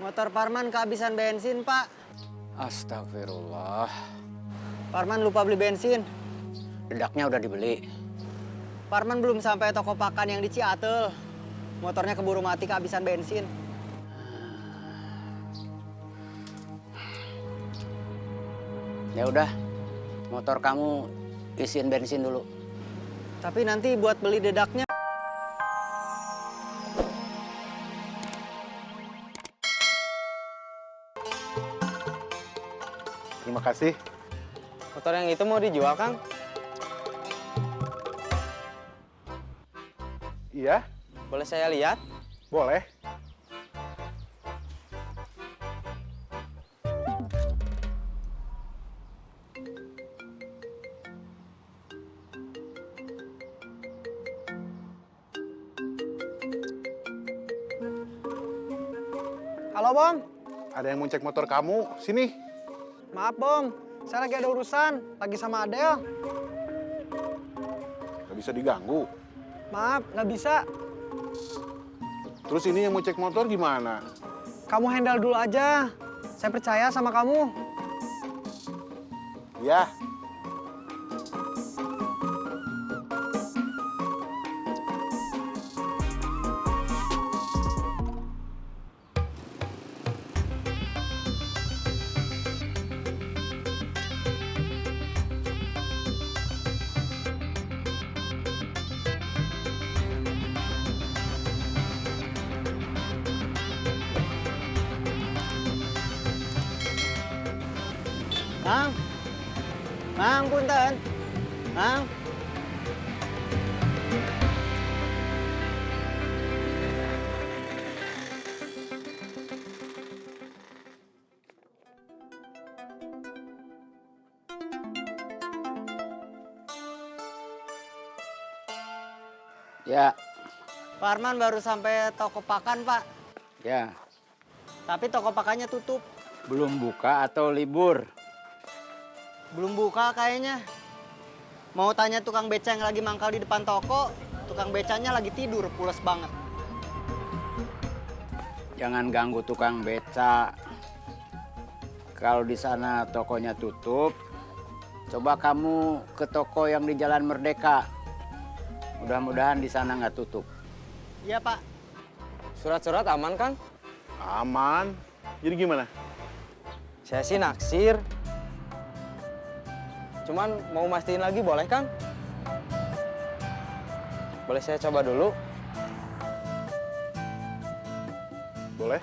Motor Parman kehabisan bensin, Pak. Astagfirullah. Parman lupa beli bensin. Dedaknya udah dibeli. Parman belum sampai toko pakan yang di Ciatel. Motornya keburu mati kehabisan bensin. Ya udah, motor kamu isiin bensin dulu. Tapi nanti buat beli dedaknya. Terima kasih. Motor yang itu mau dijual, Kang? Iya, Boleh saya lihat? boleh. Halo, Bom. Ada yang mau cek motor kamu, sini. Maaf, Bom. Saya lagi ada urusan. Lagi sama Adel. Gak bisa diganggu. Maaf, nggak bisa. Terus ini yang mau cek motor gimana? Kamu handle dulu aja. Saya percaya sama kamu. Ya, Mang. Mang, punten. Mang. Ya, Parman baru sampai toko pakan, Pak. ya. Tapi toko pakannya tutup. Belum buka atau libur? Belum buka kayaknya. Mau tanya tukang beca yang lagi mangkal di depan toko, tukang becanya lagi tidur, pules banget. Jangan ganggu tukang beca. Kalau di sana tokonya tutup, coba kamu ke toko yang di Jalan Merdeka. Mudah-mudahan di sana nggak tutup. Iya, Pak. Surat-surat aman kan? aman. Jadi gimana? Saya sih naksir. Cuman mau mastiin lagi boleh kan? Boleh saya coba dulu? Boleh?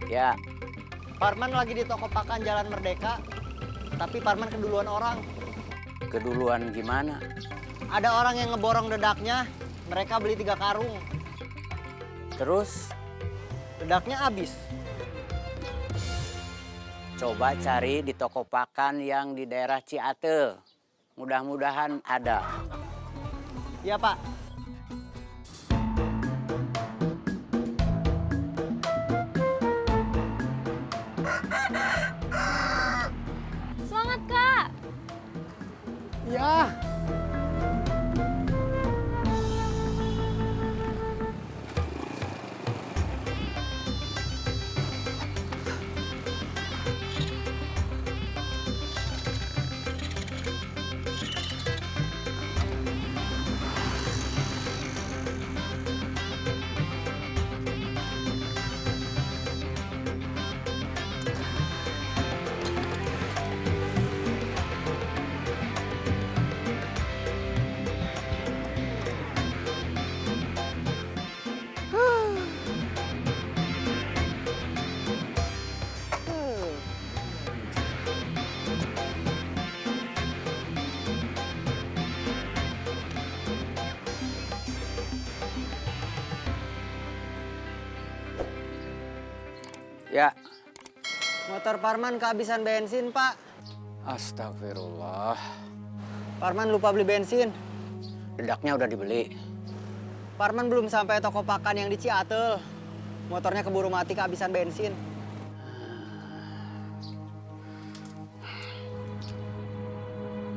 Ya, Parman lagi di toko pakan Jalan Merdeka, tapi Parman keduluan orang. keduluan gimana? Ada orang yang ngeborong dedaknya, mereka beli 3 karung. Terus Dedaknya habis. coba cari di toko pakan yang di daerah Ciatel. Mudah-mudahan ada. Iya, Pak. Semangat, Kak! Ya. Ya. Motor Parman kehabisan bensin, Pak. Astagfirullah. Parman lupa beli bensin. Dedaknya udah dibeli. Parman belum sampai toko pakan yang di Ciatel. Motornya keburu mati kehabisan bensin.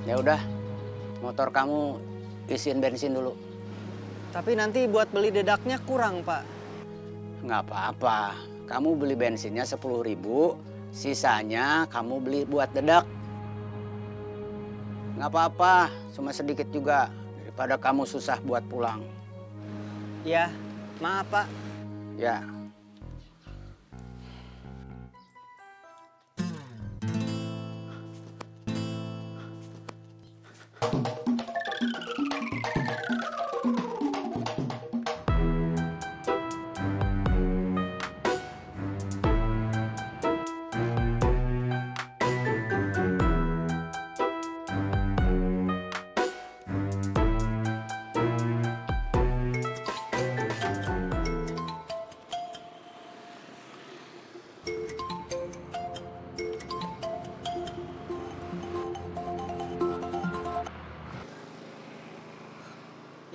Ya udah, motor kamu isiin bensin dulu. Tapi nanti buat beli dedaknya kurang, Pak. Nggak apa-apa, kamu beli bensinnya 10.000, sisanya kamu beli buat dedak. Nggak apa-apa, cuma sedikit juga daripada kamu susah buat pulang. Ya, maaf, Pak. Ya.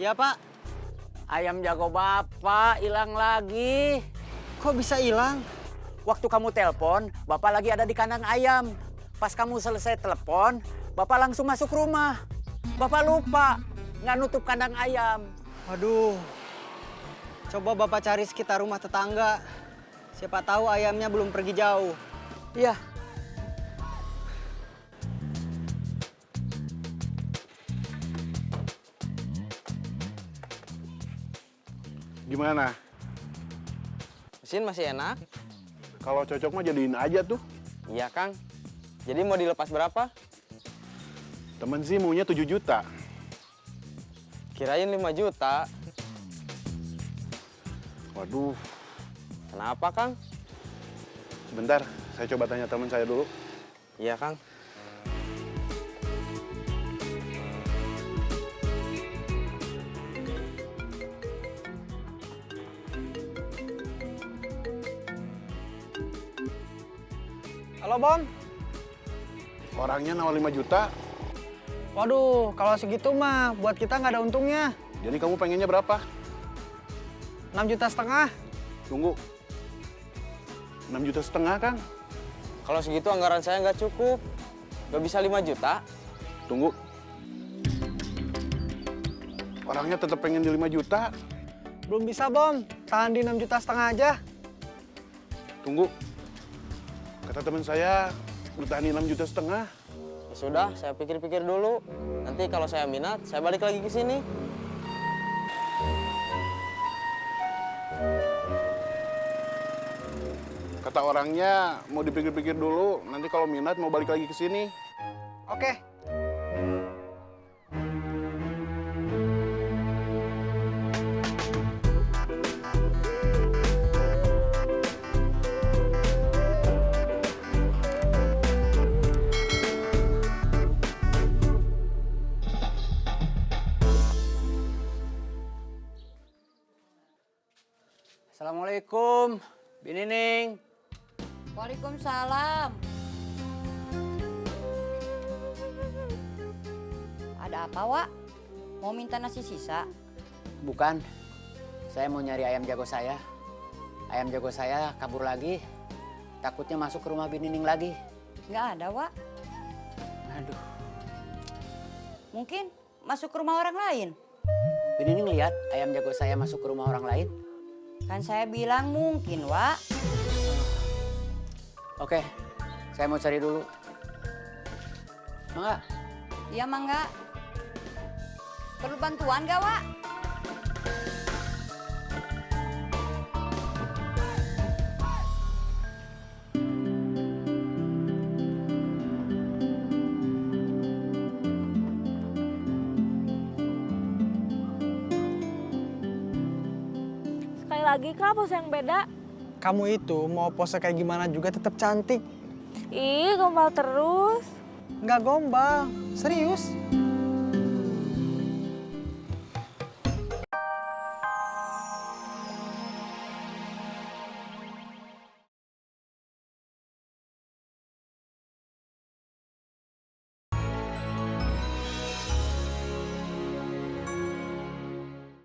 Iya, Pak. Ayam jago Bapak hilang lagi. Kok bisa hilang? Waktu kamu telepon, Bapak lagi ada di kandang ayam. Pas kamu selesai telepon, Bapak langsung masuk rumah. Bapak lupa, nggak nutup kandang ayam. Waduh. Coba Bapak cari sekitar rumah tetangga. Siapa tahu ayamnya belum pergi jauh. Iya. Gimana? Mesin masih enak? Kalau cocok mah jadiin aja tuh. Iya, Kang. Jadi mau dilepas berapa? Temen sih maunya 7 juta. Kirain 5 juta. Waduh, Kenapa, Kang? sebentar. Saya coba tanya teman saya dulu. Iya, Kang. Halo, Bom. Orangnya nawar 5 juta. Waduh, kalau segitu mah buat kita nggak ada untungnya. Jadi kamu pengennya berapa? 6,5 juta. Tunggu. 6,5 juta, Kang. Kalau segitu anggaran saya nggak cukup. Nggak bisa 5 juta. Tunggu. Orangnya tetap pengen di 5 juta. Belum bisa, Bom. Tahan di 6,5 juta aja. Tunggu. Kata teman saya, bertahan di 6,5 juta. Ya sudah, saya pikir-pikir dulu. Nanti kalau saya minat, saya balik lagi ke sini. Kata orangnya mau dipikir-pikir dulu, nanti kalau minat mau balik lagi ke sini. Oke. Assalamualaikum, Binining. Waalaikumsalam. Ada apa, Wak? Mau minta nasi sisa? Bukan, saya mau nyari ayam jago saya. Ayam jago saya kabur lagi. Takutnya masuk ke rumah Binining lagi. Nggak ada, Wak. Aduh, Mungkin masuk ke rumah orang lain. Binining lihat ayam jago saya masuk ke rumah orang lain. Kan saya bilang mungkin, Wak. Oke, saya mau cari dulu. Mangga, Iya, Mangga. Perlu bantuan nggak, Wak? Sekali lagi, Kak, pose yang beda. Kamu itu mau pose kayak gimana juga tetap cantik. Ih, gombal terus. Nggak gombal, serius.